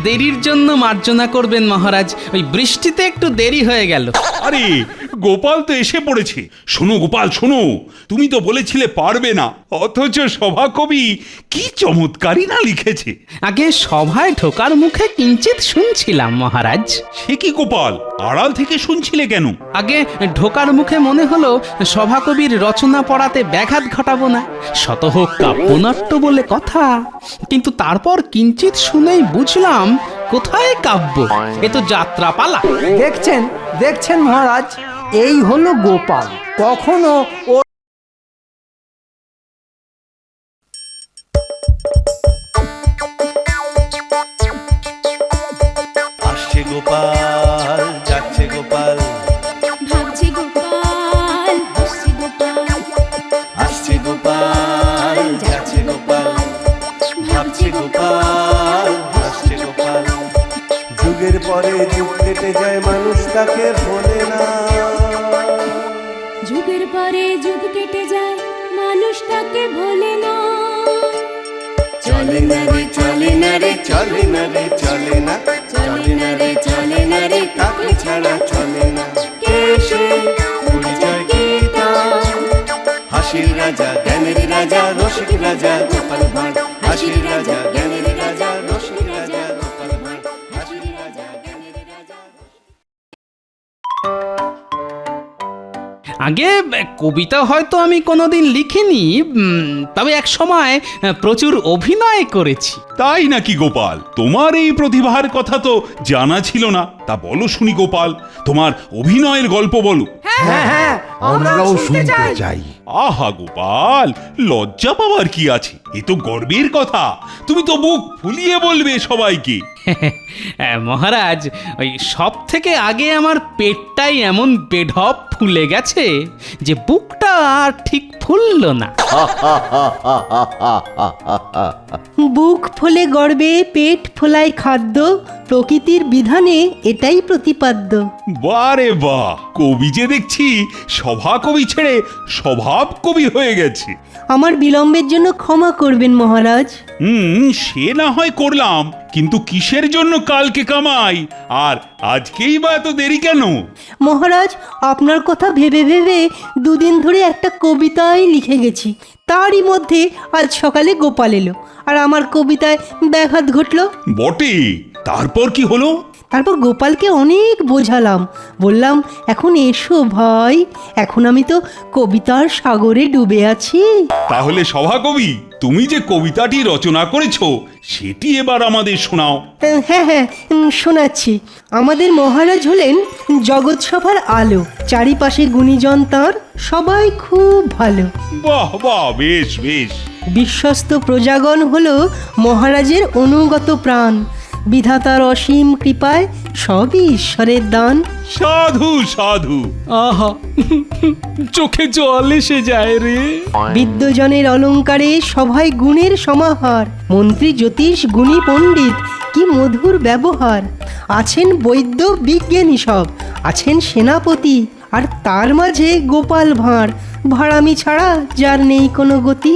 দেরির জন্য মার্জনা করবেন মহারাজ, ওই বৃষ্টিতে একটু দেরি হয়ে গেল। আরে গোপাল তো এসে পড়েছে। শোনো গোপাল শোনো, তুমি তো বলেছিলে পারবে না, অথচ সভাকবি কি চমৎকারই না লিখেছে। আগে সভায় ঢোকার মুখে কিঞ্চিত শুনছিলাম মহারাজ। সে কি গোপাল, আড়াল থেকে শুনছিলে কেন? আগে ঢোকার মুখে মনে হলো সভাকবির রচনা পড়াতে ব্যাঘাত ঘটাবো না, শত হোক কাব্যনাট্য বলে কথা। কিন্তু তারপর কিঞ্চিত শুনেই বুঝলাম কোথায় কাব্য, এ তো যাত্রাপালা। দেখছেন দেখছেন মহারাজ, এই হলো গোপাল। কখনো ও আসছে গোপাল, যাচ্ছে গোপাল, ভাবছে গোপাল, হাসছে গোপাল, আসছে গোপাল, যাচ্ছে গোপাল, ভাবছে গোপাল, হাসছে গোপাল। যুগের পরে যুগ কেটে যায়, মানুষ তাকে ভোলে না। যুগের পরে যুগ কেটে যায়, মানুষ তাকে ভোলে না। চলে না রে, চলে না রে, চলে না রে, চলে না, চলে না রে, চলে না রে, কাকে ছাড়া চলে না। কে সে পরিচয় কি তার? হাসির রাজা, জ্ঞানের রাজা, রসিক রাজা গোপাল ভাঁড়। হাসির রাজা, জ্ঞানের রাজা, রসিক রাজা গোপাল ভাঁড়। হাসির রাজা, জ্ঞানের রাজা। আগে কবিতা হয়তো আমি কোনোদিন লিখিনি, তবে এক সময় প্রচুর অভিনয় করেছি। তাই নাকি গোপাল? তোমার এই প্রতিভার কথা তো জানা ছিল না। তা বলো শুনি গোপাল, তোমার অভিনয়ের গল্প বলো। হ্যাঁ হ্যাঁ, আমরাও শুনতে চাই। আহা গোপাল, লজ্জা পাওয়ার কি আছে? এ তো গর্বের কথা। তুমি তো মুখ ফুলিয়ে বলবে সবাইকে। মহারাজ, ওই সব থেকে আগে আমার পেটটাই এমন বেঢপ ফুলে গেছে যে বুকটা আর ঠিক ফুলল না। বুক ফোলে গর্বে, পেট ফোলায় খাদ্য, প্রকৃতির বিধানে এটাই প্রতিপাদ্য। বারে বাহ, কবি যে দেখছি সভা কবি ছেড়ে স্বভাব কবি হয়ে গেছে। আমার বিলম্বের জন্য ক্ষমা করবেন মহারাজ। সে না হয় করলাম, কিন্তু কিসের জন্য কালকে কামাই, আর আজকেই বা এত দেরি কেন? মহারাজ, আপনার কথা ভেবে ভেবে দুদিন ধরে একটা কবিতাই লিখে গেছি। তারই মধ্যে আজ সকালে গোপাল এলো, আর আমার কবিতায় ব্যাঘাত ঘটলো। বটে, তারপর কি হলো? তারপর গোপালকে অনেক বোঝালাম, বললাম এখন এসো ভাই, এখন আমি তো কবিতার সাগরে ডুবে আছি। তাহলে সভাকবি, তুমি যে কবিতাটি রচনা করেছো সেটি এবার আমাদের শোনাও। হ্যাঁ হ্যাঁ, শোনাচ্ছি। আমাদের মহারাজ হলেন জগৎসভার আলো, চারিপাশে গুণীজন তাঁর, সবাই খুব ভালো। বাহ বাহ, বেশ বেশ। বিশ্বস্ত প্রজাগণ হলো মহারাজের অনুগত প্রাণ, বিধাতার অসীম কৃপায় সবই ঈশ্বরের দান। সাধু সাধু। আহা, চোখে জল এসে যায় রে। বিদ্যজনের অলঙ্কারে সভায় গুণের সমাহার, মন্ত্রী জ্যোতিষ গুণী পণ্ডিত কি মধুর ব্যবহার। আছেন বৈদ্য বিজ্ঞানী সব, আছেন সেনাপতি, আর তার মাঝে গোপাল ভাঁড়, ভাড়ামি ছাড়া যার নেই কোনো গতি।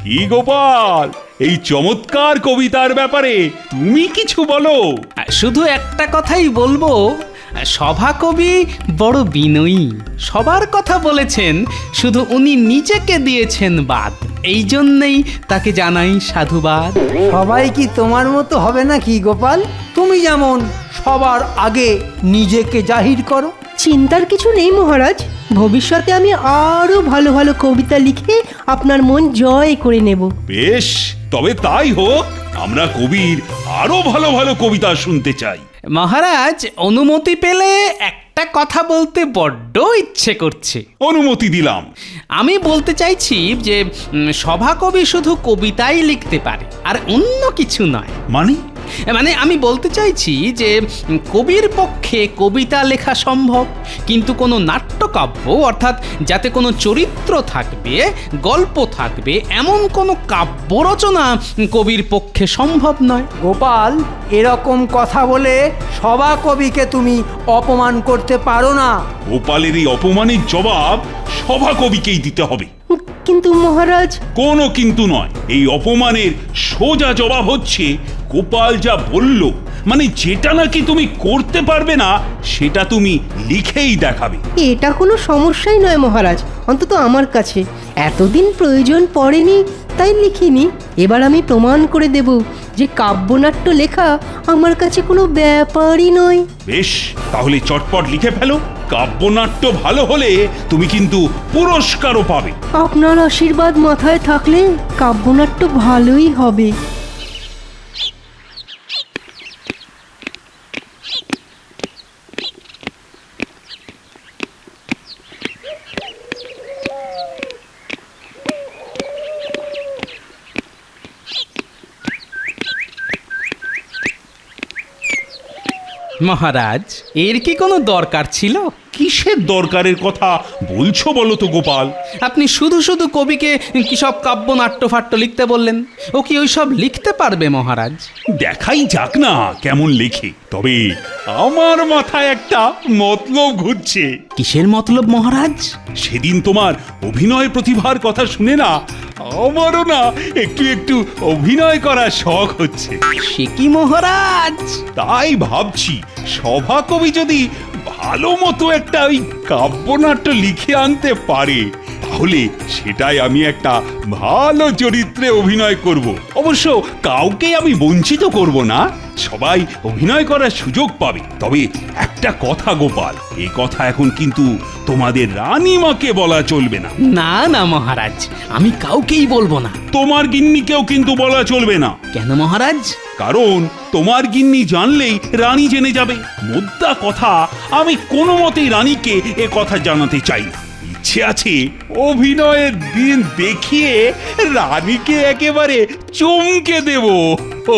কি গোপাল, এই চমৎকার কবিতার ব্যাপারে তুমি কিছু বলো। শুধু একটা কথাই বলবো, সভাকবি বড় বিনয়ী, সবার কথা বলেছেন, শুধু উনি নিজেকে দিয়েছেন বাদ। এই জন্যেই তাকে জানাই সাধুবাদ। সবাই কি তোমার মতো হবে নাকি গোপাল? তুমি যেমন সবার আগে নিজেকে জাহির করো। চিন্তার কিছু নেই মহারাজ, ভবিষ্যতে আমি আরো ভালো ভালো কবিতা লিখে আপনার মন জয় করে নেব। বেশ, তবে তাই হোক। আমরা কবির আরো ভালো ভালো কবিতা শুনতে চাই। মহারাজ, অনুমতি পেলে একটা কথা বলতে বড্ড ইচ্ছে করছে। অনুমতি দিলাম। আমি বলতে চাইছি যে সভাকবি শুধু কবিতাই লিখতে পারে, আর অন্য কিছু নয়। মানে আমি বলতে চাইছি যে কবির পক্ষে কবিতা লেখা সম্ভব, কিন্তু কোনো নাট্যকাব্য, অর্থাৎ যাতে কোনো চরিত্র থাকবে, গল্প থাকবে, এমন কোনো কাব্য রচনা কবির পক্ষে সম্ভব নয়। গোপাল, এরকম কথা বলে সভা কবিকে তুমি অপমান করতে পারো না। গোপালের এই অপমানের জবাব সভা কবিকেই দিতে হবে। কিন্তু মহারাজ, কোনো কিন্তু নয়। এই অপমানের সোজা জবাব হচ্ছে গোপাল যা বলল, মানে যেটা নাকি তুমি করতে পারবে না সেটা তুমি লিখেই দেখাবে। এটা কোনো সমস্যাই নয় মহারাজ, অন্তত আমার কাছে। এতদিন প্রয়োজন পড়েনি তাই লিখিনি। এবার আমি প্রমাণ করে দেব যে কাব্যনাট্য লেখা আমার কাছে কোনো ব্যাপারই নয়। বেশ, তাহলে চটপট লিখে ফেলো। কাব্যনাট্য ভালো হলে তুমি কিন্তু পুরস্কারও পাবে। আপনার আশীর্বাদ মাথায় থাকলে কাব্যনাট্য ভালোই হবে। মহারাজ, এর কি কোনো দরকার ছিল? কিসের দরকারের কথা বলছো বলো তো গোপাল? আপনি শুধু শুধু কবিকে কি সব কাব্য নাট্যফাট্য লিখতে বললেন। ও কি ওই সব লিখতে পারবে মহারাজ? দেখাই যাক না কেমন লেখে। তবে আমার মাথায় একটা মতলব ঘুরছে। কিসের মতলব মহারাজ? সেদিন তোমার অভিনয় প্রতিভার কথা শুনে না আমারও না একটু একটু অভিনয় করার শখ হচ্ছে। সে কি মহারাজ? তাই ভাবছি সভাকবি যদি ভালো মতো একটা ওই কাব্যনাট্য লিখে আনতে পারে তাহলে সেটাই আমি একটা ভালো চরিত্রে অভিনয় করব। অবশ্য কাউকে আমি বঞ্চিত করব না, সবাই অভিনয় করার সুযোগ পাবে। তবে একটা কথা গোপাল, এই কথা এখন কিন্তু তোমাদের রানীমাকে বলা চলবে না। না না মহারাজ, আমি কাউকেই বলবো না। তোমার গিন্নিকেও কিন্তু বলা চলবে না। কেন মহারাজ? কারণ তোমার গিন্নি জানলেই রানী জেনে যাবে। মোদ্দা কথা, আমি কোনো মতেই রানীকে এ কথা জানাতে চাই না। ইচ্ছে আছে অভিনয়ের দিন দেখিয়ে রানীকে একেবারে চমকে দেব। ও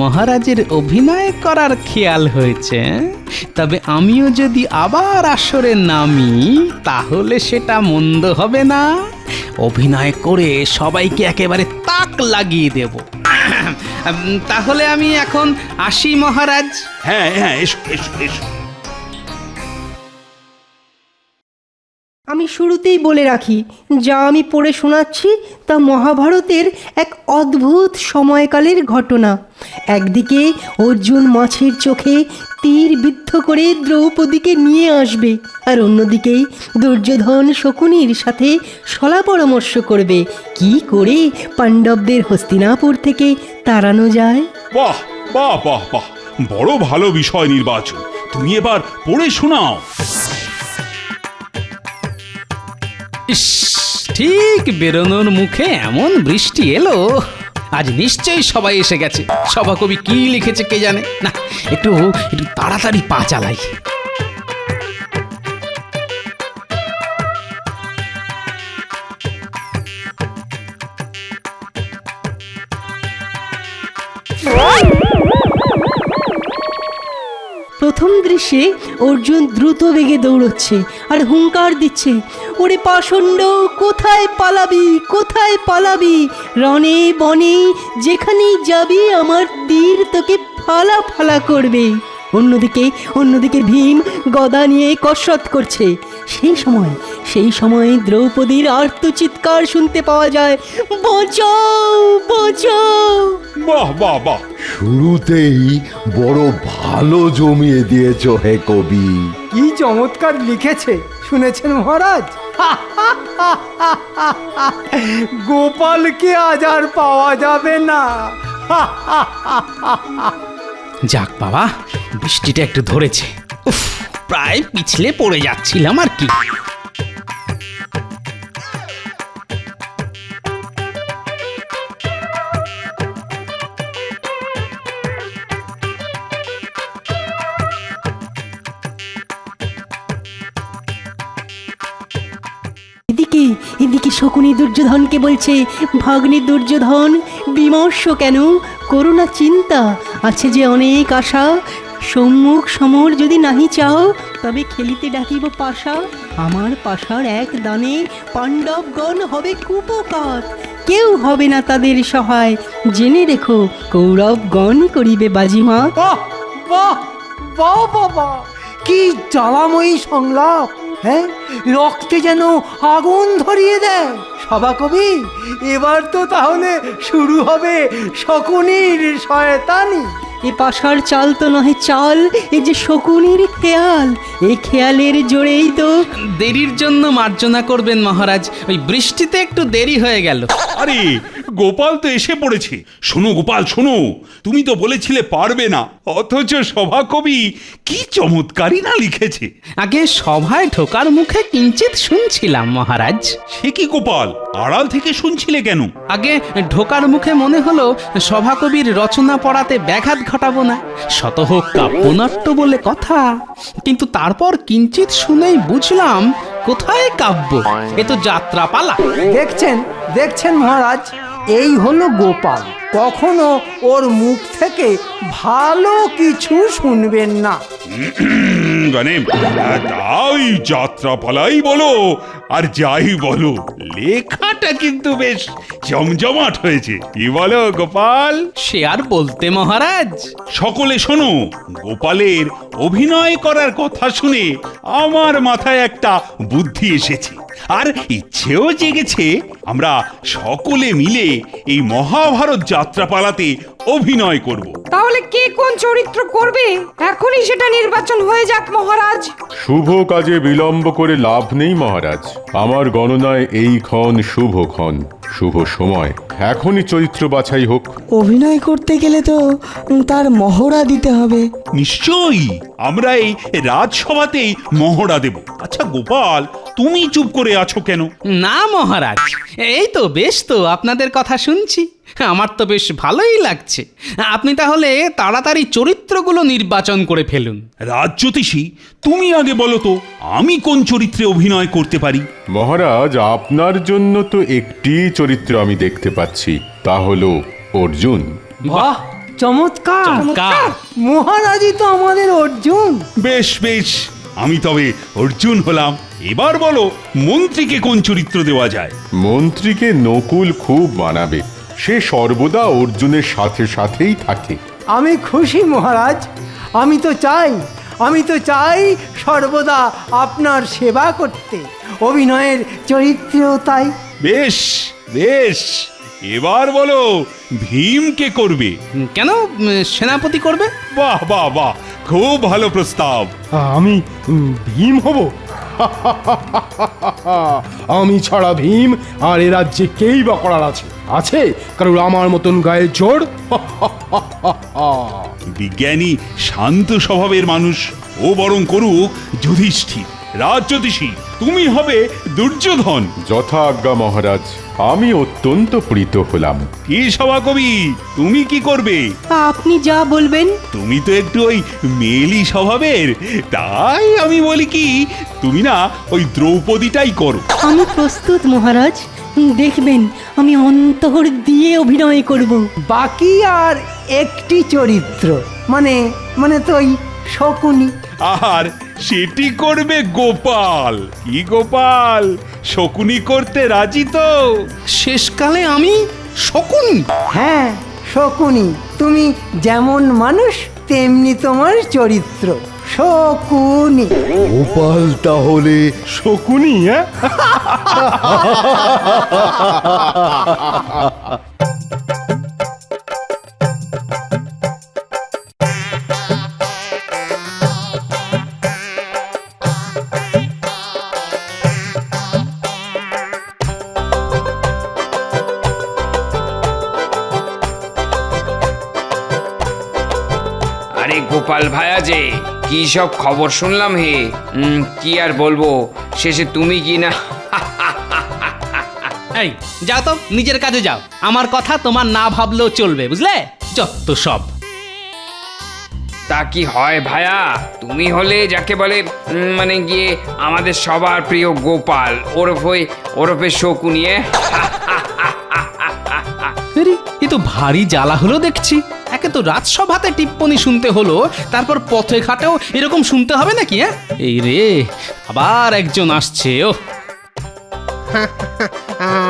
মহারাজের অভিনয় করার খেয়াল হয়েছে। তবে আমিও যদি আবার আসরে নামি তাহলে সেটা মন্দ হবে না। অভিনয় করে সবাইকে একেবারে তাক লাগিয়ে দেব। তাহলে আমি এখন আসি মহারাজ। হ্যাঁ হ্যাঁ, এসো এসো এসো। আমি শুরুতেই বলে রাখি, যা আমি পড়ে শোনাচ্ছি তা মহাভারতের এক অদ্ভুত সময়কালের ঘটনা। একদিকে অর্জুন মাছের চোখে তীর বিদ্ধ করে দ্রৌপদীকে নিয়ে আসবে, আর অন্যদিকেই দুর্যোধন শকুনির সাথে সলা পরামর্শ করবে কি করে পাণ্ডবদের হস্তিনাপুর থেকে তাড়ানো যায়। বাহ বাহ বাহ বাহ, বড় ভালো বিষয় নির্বাচন। তুমি এবার পড়ে শোনাও। ইস, ঠিক বেরোনোর মুখে এমন বৃষ্টি এলো। আজ নিশ্চয়ই সবাই এসে গেছে। সভাকবি কি লিখেছে কে জানে। না, একটু একটু তাড়াতাড়ি পা চালাই। প্রথম দৃশ্যে অর্জুন দ্রুত বেগে দৌড়চ্ছে আর হুঙ্কার দিচ্ছে, ওরে পাষণ্ড, কোথায় পালাবি, কোথায় পালাবি? রণে বনে যেখানেই যাবি আমার তীর তোকে ফালা ফালা করবে। অন্যদিকে ভীম গদা নিয়ে কসরত করছে। সেই সময় দ্রৌপদীর আর্তচিৎকার শুনতে পাওয়া যায়, বাঁচাও বাঁচাও। বাহ বাহ বাহ, শুরুতেই বড় ভালো জমিয়ে দিয়েছ হে কবি। কি চমৎকার লিখেছে শুনেছেন মহারাজ? গোপালকে আজ আর পাওয়া যাবে না। যাক বাবা, বৃষ্টিটা একটু ধরেছে। উফ, প্রায় পিছলে পড়ে যাচ্ছিলাম আর কি। এদিকে শকুনি দুর্যোধনকে বলছে, ভাগ্নে দুর্যোধন, বিমর্ষ কেন, করো না চিন্তা, আছে যে অনেক আশা। সম্মুখ সমর যদি নাহি চাও তবে খেলিতে ডাকিব পাশা। আমার পাশার এক দানে পাণ্ডবগণ হবে কুপকাত, কেউ হবে না তাদের সহায়। জেনে রেখো কৌরবগণই করিবে বাজিমাত। বাহ বাহ বাহ বাবা, কি জ্বালাময়ী সংলাপ! হ্যাঁ, রক্তে যেন আগুন ধরিয়ে দেয়। সভাকবি, এবার তো তাহলে শুরু হবে শকুনির শয়তানি। এ পাশার চাল তো নহে চাল, এ যে শকুনির খেয়াল, এই খেয়ালের জোরেই তো। দেরির জন্য মার্জনা করবেন মহারাজ, ওই বৃষ্টিতে একটু দেরি হয়ে গেল। আরে গোপাল তো এসে পড়েছে। শোনো গোপাল শোনো, তুমি তো বলেছিলে পারবে না, অথচ সভাকবি কি চমৎকারই না লিখেছে। আগে সভায় ঢোকার মুখে কিঞ্চিত শুনছিলাম মহারাজ। সে কি গোপাল, আড়াল থেকে শুনছিলে কেন? আগে ঢোকার মুখে মনে হলো সভাকবির রচনা পড়াতে ব্যাঘাত ঘটাবো না, শত হোক কাব্যনাট্য বলে কথা। কিন্তু তারপর কিঞ্চিত শুনেই বুঝলাম কোথায় কাব্য, এ তো যাত্রাপালা। দেখছেন দেখছেন মহারাজ, এই হলো গোপাল। কখনো ওর মুখ থেকে ভালো কিছু শুনবেন না। মানে তাই যাত্রাপালাই বলো আর যাই বলো, লেখাটা কিন্তু বেশ জমজমাট হয়েছে। কি বলো গোপাল? সে আর বলতে মহারাজ। সকলে শোনো, গোপালের অভিনয় করার কথা শুনে আমার মাথায় একটা বুদ্ধি এসেছে, আর ইচ্ছেও জেগেছে। আমরা সকলে মিলে এই মহাভারত যাত্রাপালাতে অভিনয় করব। তাহলে কে কোন চরিত্র করবে এখনই সেটা নির্বাচন হয়ে যাক মহারাজ। শুভ কাজে বিলম্ব করে লাভ নেই মহারাজ। আমার গণনায় এই ক্ষণ শুভ ক্ষণ, শুভ সময়। এখনই চরিত্র বাছাই হোক। অভিনয় করতে গেলে তো তার মহড়া দিতে হবে। নিশ্চয়ই, আমরা এই রাজসভাতেই মহড়া দেব। আচ্ছা গোপাল, তুমি চুপ করে আছো কেন? না মহারাজ, এই তো বেশ, তো আপনাদের কথা শুনছি, আমার তো বেশ ভালোই লাগছে। আপনি তাহলে তাড়াতাড়ি চরিত্রগুলো নির্বাচন করে ফেলুন। রাজজ্যোতিষী, তুমি আগে বলো তো, আমি কোন চরিত্রে অভিনয় করতে পারি? মহারাজ, আপনার জন্য তো একটি চরিত্র আমি দেখতে পাচ্ছি, তা হলো অর্জুন। বাহ, চমৎকার! চমৎকার! মহারাজই তো আমাদের অর্জুন। বেশ বেশ, আমি তবে অর্জুন হলাম। এবার বলো, মন্ত্রীকে কোন চরিত্র দেওয়া যায়? মন্ত্রীকে নকুল খুব মানাবে, সে সর্বদা অর্জুনের সাথে সাথেই থাকে। আমি খুশি মহারাজ। আমি তো চাই সর্বদা আপনার সেবা করতে। অভিনয়ের চরিত্রেও তাই। বেশ বেশ, এবার বলো ভীমকে করবে? কেন, সেনাপতি করবে? বাহ বাহ বাহ, খুব ভালো প্রস্তাব। আমি ভীম হব? আমি ছাড়া ভীম আর এ রাজ্যে কেই বা করার আছে? আছে কারণ আমার মতন গায়ে জোর? বিজ্ঞানী শান্ত স্বভাবের মানুষ, ও বরং করুক যুধিষ্ঠির। রাজজ্যোতিষী, তুমি হবে দুর্যোধন। যথা আজ্ঞা মহারাজ, আমি অত্যন্ত প্রীত হলাম। কি সভাকবি, তুমি কি করবে? আপনি যা বলবেন। তুমি তো একটু ওই মেলি স্বভাবের, তাই আমি বলি কি, তুমি না ওই দ্রৌপদীটাই করো। আমি প্রস্তুত মহারাজ, দেখবেন আমি অন্তর দিয়ে অভিনয় করব। বাকি আর একটি চরিত্র, মানে তো ওই শকুনি। আর সেটি করবে গোপাল। কি গোপাল, শকুনি করতে রাজি তো? শেষকালে আমি শকুনি? হ্যাঁ, শকুনি। তুমি যেমন মানুষ তেমনি তোমার চরিত্র, শকুনি। গোপাল তাহলে শকুনি? হ্যাঁ, আরে গোপাল ভায়া, যে কি সব খবর শুনলাম হে। কি আর বলবো, শেষে তুমি কি না। এই যাও তো, নিজের কাজে যাও, আমার কথা তোমার না ভাবলেও চলবে, বুঝলে? যত সব। তা কি হয় ভায়া, তুমি হলে যাকে বলে মানে গিয়ে আমাদের সবার প্রিয় গোপাল, ওরফে শকুনিয়ে। আরে, এ তো ভারী জ্বালা হলো দেখছি। একে তো রাজসভাতে টিপ্পনি শুনতে হলো, তারপর পথে ঘাটেও এরকম শুনতে হবে নাকি? হ্যাঁ, এই রে, আবার একজন আসছে। ও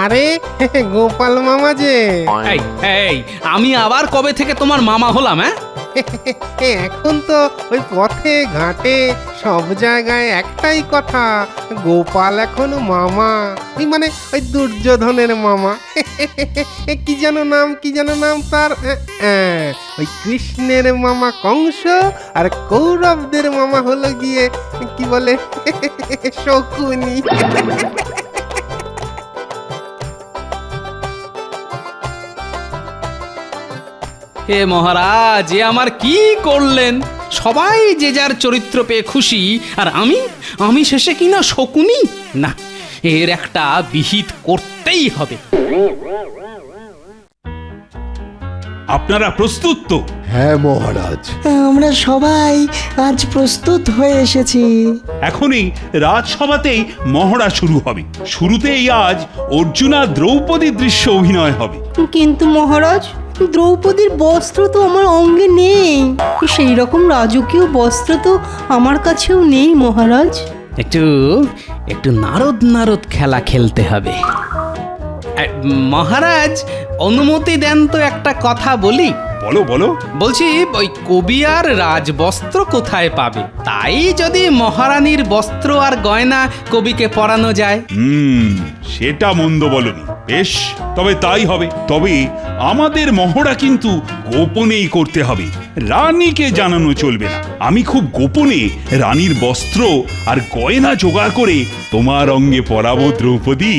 আরে গোপাল মামা যে, এই এই, আমি আবার কবে থেকে তোমার মামা হলাম? হ্যাঁ, এখন তো ওই পথে ঘাটে সব জায়গায় একটাই কথা, গোপাল এখন মামা, মানে ওই দুর্যোধনের মামা। কি যেন নাম তার, ওই কৃষ্ণের মামা কংস, আর কৌরবদের মামা হলো গিয়ে কি বলে শকুনি। হে মহারাজ, এ আমার কি করলেন? সবাই যে যার চরিত্র পেয়ে খুশি, আর আমি শেষে কিনা শকুনি? না, এর একটা বিহিত করতেই হবে। আপনারা প্রস্তুত তো? হ্যাঁ মহারাজ। আমরা সবাই আজ প্রস্তুত হয়ে এসেছি। এখনই রাজসভাতেই মহড়া শুরু হবে। শুরুতেই আজ অর্জুন আর দ্রৌপদীর দৃশ্য অভিনয় হবে। কিন্তু মহারাজ, দ্রৌপদীর বস্ত্র তো আমার অঙ্গে নেই, সেই রকম রাজকীয় বস্ত্র তো আমার কাছেও নেই মহারাজ। একটু নারদ নারদ খেলা খেলতে হবে। মহারাজ, অনুমতি দেন তো একটা কথা বলি। বলো বলো। বলছি, ওই কবি আর রাজবস্ত্র কোথায় পাবে? তাই যদি মহারানীর বস্ত্র আর গয়না কবিকে পরানো যায়। সেটা মন্দ বলনি। বেশ, তবে তাই হবে। তবে আমাদের মহড়া কিন্তু গোপনেই করতে হবে, রানীকে জানানো চলবে না। আমি খুব গোপনে রানীর বস্ত্র আর গয়না জোগাড় করে তোমার অঙ্গে পরাবো দ্রৌপদী।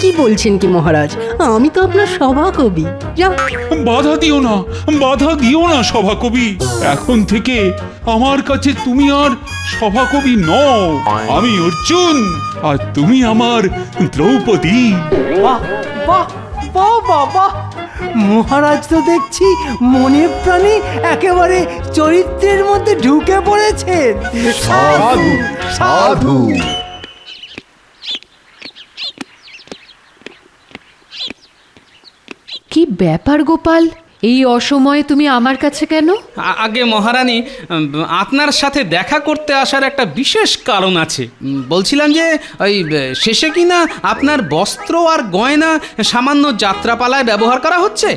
কি বলছেন কি মহারাজ? আমি তো আপনার সভাকবি। বাধা দিও না সভাকবি। এখন থেকে আমার কাছে তুমি আর সভাকবি নও। আমি অর্জুন আর তুমি আমার দ্রৌপদী। বাহ বাহ বাহ বাবা, মহারাজ তো দেখছি মনে প্রাণে একেবারে চরিত্রের মধ্যে ঢুকে পড়েছেন। সাধু সাধু। কি ব্যাপার গোপাল, এই অসময়ে তুমি আমার কাছে কেন? আগে মহারানী, আপনার সাথে দেখা করতে আসার একটা বিশেষ কারণ আছে। বলছিলাম যে ওই শেষে কিনা আপনার বস্ত্র আর গয়না সামান্য যাত্রাপালায় ব্যবহার করা হচ্ছে।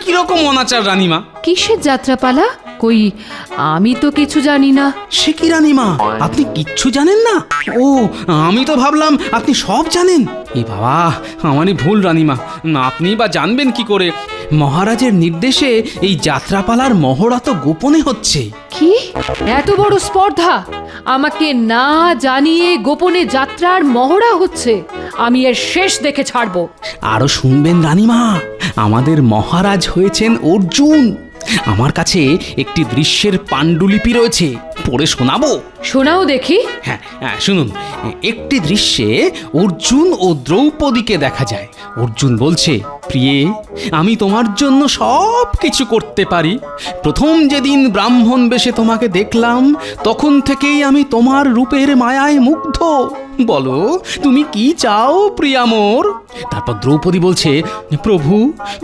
কিরকম অনাচার রানীমা! কিসের যাত্রাপালা? কই, আমি তো কিছু জানি না। সে কি রানীমা, আপনি কিচ্ছু জানেন না? ও, আমি তো ভাবলাম আপনি সব জানেন। এ বাবা, আমারই ভুল রানীমা। আপনি বা জানবেন কি করে? মহারাজের নির্দেশে এই যাত্রাপালার মহড়া তো গোপনে হচ্ছে। কি এত বড় স্পর্ধা! আমাকে না জানিয়ে গোপনে যাত্রার মহড়া হচ্ছে। আমি এর শেষ দেখে ছাড়বো। আরো শুনবেন রানীমা, আমাদের মহারাজ হয়েছেন অর্জুন। আমার কাছে একটি দৃশ্যের পাণ্ডুলিপি রয়েছে, পড়ে শোনাবো। শোনাও দেখি। হ্যাঁ, শুনুন। একটি দৃশ্যে অর্জুন ও দ্রৌপদীকে দেখা যায়। অর্জুন বলছে, প্রিয়ে, আমি তোমার জন্য সব কিছু করতে পারি। প্রথম যেদিন ব্রাহ্মণ বেশে তোমাকে দেখলাম, তখন থেকেই আমি তোমার রূপের মায়ায় মুগ্ধ। বলো, তুমি কি চাও প্রিয়া মোর? তারপর দ্রৌপদী বলছে, প্রভু,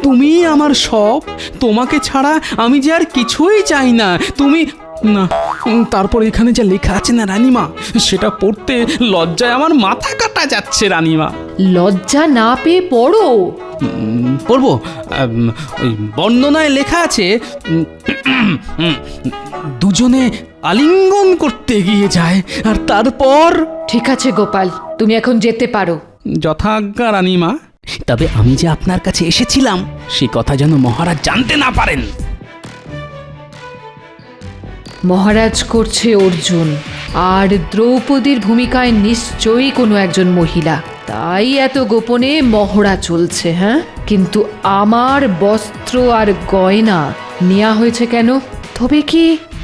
তুমি আমার সব, তোমাকে ছাড়া আমি যে আর কিছুই চাই না। তুমি না। তারপর এখানে যা লেখা আছে না রানীমা, সেটা পড়তে লজ্জায় আমার মাথা কাটা যাচ্ছে রানীমা। লজ্জা না পেয়ে পড়ো। পড়বো। ওই বর্ণনায় লেখা আছে, দুজনে আলিঙ্গন করতে গিয়ে যায়, আর তারপর। ঠিক আছে গোপাল, তুমি এখন যেতে পারো। যথাজ্ঞা রানীমা। তবে আমি যে আপনার কাছে এসেছিলাম, সে কথা যেন মহারাজ জানতে না পারেন। মহারাজ করছে অর্জুন, আর দ্রৌপদীর ভূমিকায় নিশ্চয়ই কোনো একজন মহিলা, তাই এত গোপনে মহড়া চলছে। হ্যাঁ, কিন্তু আমার বস্ত্র আর গয়না নেওয়া হয়েছে কেন?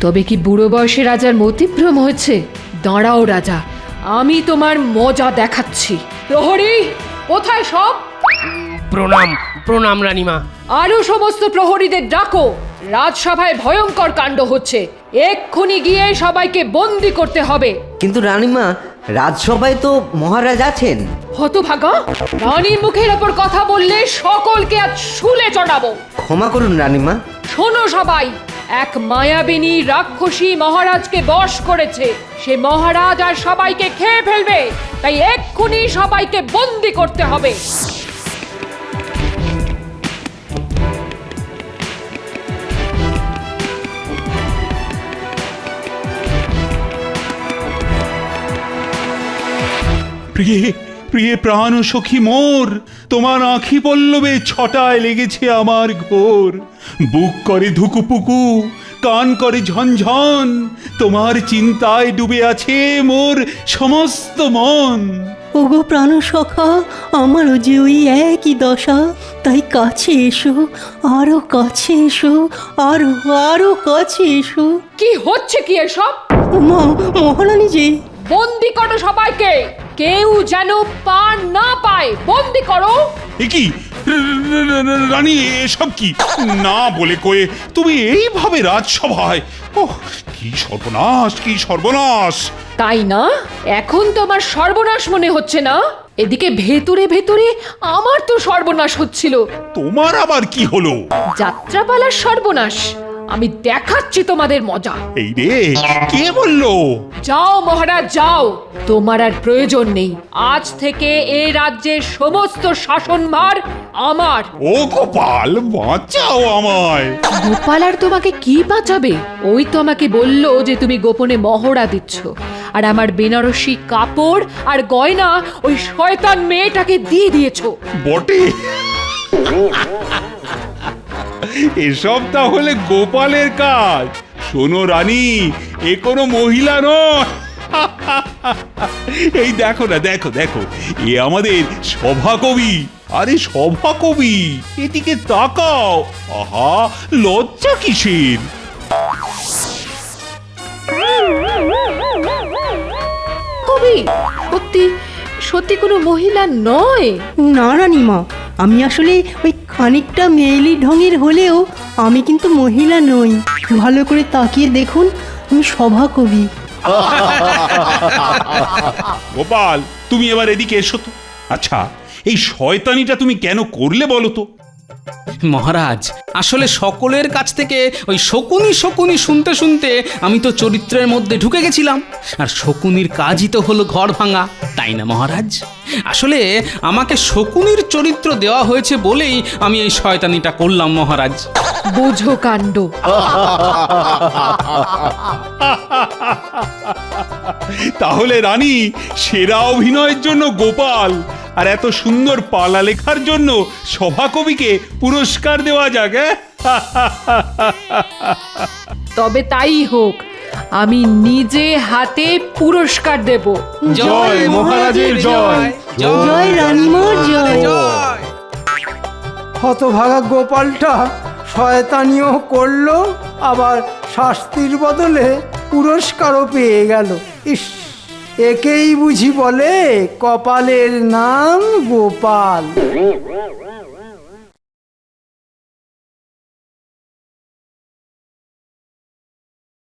তবে কি বুড়ো বয়সে রাজার মতিভ্রম হয়েছে? দাঁড়াও রাজা, আমি তোমার মজা দেখাচ্ছি। প্রহরী, কোথায় সব? প্রণাম প্রণাম রানীমা। আরো সমস্ত প্রহরীদের ডাকো, রাজসভায় ভয়ঙ্কর কাণ্ড হচ্ছে। এক্ষুনি গিয়ে সবাইকে বন্দি করতে হবে। কিন্তু রানীমা, রাজসভায় তো মহারাজ আছেন। হতভাগা, রানীর মুখের ওপর কথা বললে সকলকে আজ শুলে চড়াবো। ক্ষমা করুন রানীমা। শোনো সবাই, এক মায়াবিনী রাক্ষসী মহারাজকে বশ করেছে। সে মহারাজ আর সবাইকে খেয়ে ফেলবে, তাই এক্ষুনি সবাইকে বন্দি করতে হবে। প্রিয়ে প্রিয়ে প্রাণ সখী মোর, তোমার আঁখি পল্লবে ছটায় লেগেছে আমার ঘোর। বুক করে ধুকুপুকু, কান করে ঝনঝন, তোমার চিন্তায় ডুবে আছে মোর সমস্ত মন। ওগো প্রাণ সখা, আমারও যে ওই একই দশা, তাই কাছে এসো, আরো কাছে এসো, আরো আরো কাছে এসো। কি হচ্ছে কি এসব? মহারানী যে বন্দি করো সবাইকে, কেউ যেন পার না পায়, বন্দি করো। এ কি রানী, এসব কি? না বলে কয়ে তুমি এইভাবে রাজসভায়? ওহ, কি সর্বনাশ, কি সর্বনাশ! তাই না? এখন তো আমার সর্বনাশ মনে হচ্ছে না? এদিকে ভেতরে ভেতরে আমার তো সর্বনাশ হচ্ছিল। তোমার আবার কি হলো? যাত্রাপালার সর্বনাশ। আমি দেখাচ্ছি তোমাদের মজা। এই রে, কে বললো? যাও মহারাজ যাও, তোমার আর প্রয়োজন নেই। আজ থেকে এই রাজ্যের সমস্ত শাসনভার আমার। ও গোপাল, বাঁচাও আমায়। গোপাল আর তোমাকে কি বাঁচাবে? ওই তো আমাকে বললো যে তুমি গোপনে মহড়া দিচ্ছ, আর আমার বেনারসি কাপড় আর গয়না ওই শয়তান মেয়েটাকে দিয়ে দিয়েছো। বটে, এসব তাহলে গোপালের কাজ। শোনো রানী, এ কোনো মহিলা নয়। এই দেখো না, দেখো দেখো, এ আমাদের সভাকবি। আরে সভাকবি, এদিকে তাকাও। আহা, লজ্জা কিসের? কবি সত্যি সত্যি কোনো মহিলা নয়। না রানীমা, আমি আসলে ওই খানিকটা মেয়েলি ঢঙের হলেও আমি কিন্তু মহিলা নই। ভালো করে তাকিয়ে দেখুন, আমি সভাকবি। গোপাল, তুমি এবার এদিকে এসো তো। আচ্ছা, এই শয়তানিটা তুমি কেন করলে বলো তো? মহারাজ, আসলে সকলের কাছ থেকে ওই শকুনি শকুনি শুনতে শুনতে আমি তো চরিত্রের মধ্যে ঢুকে গেছিলাম। আর শকুনির কাজই তো হলো ঘর ভাঙা, তাই না মহারাজ? আসলে আমাকে শকুনির চরিত্র দেওয়া হয়েছে বলেই আমি এই শয়তানিটা করলাম মহারাজ। বোঝো কাণ্ড। তাহলে রানী, সেরা অভিনয়ের জন্য গোপাল, আর এত সুন্দর পালা লেখার জন্য সভাকবিকে পুরস্কার দেওয়া যাক। তবে তাই হোক, আমি নিজে হাতে পুরস্কার দেব। জয় মহারাজের জয়। জয় রানীমার জয়। হতভাগা গোপালটা শয়তানিও করলো, আবার শাস্তির বদলে পুরস্কারও পেয়ে গেল। ইস, একেই বুঝি বলে কপালের নাম গোপাল।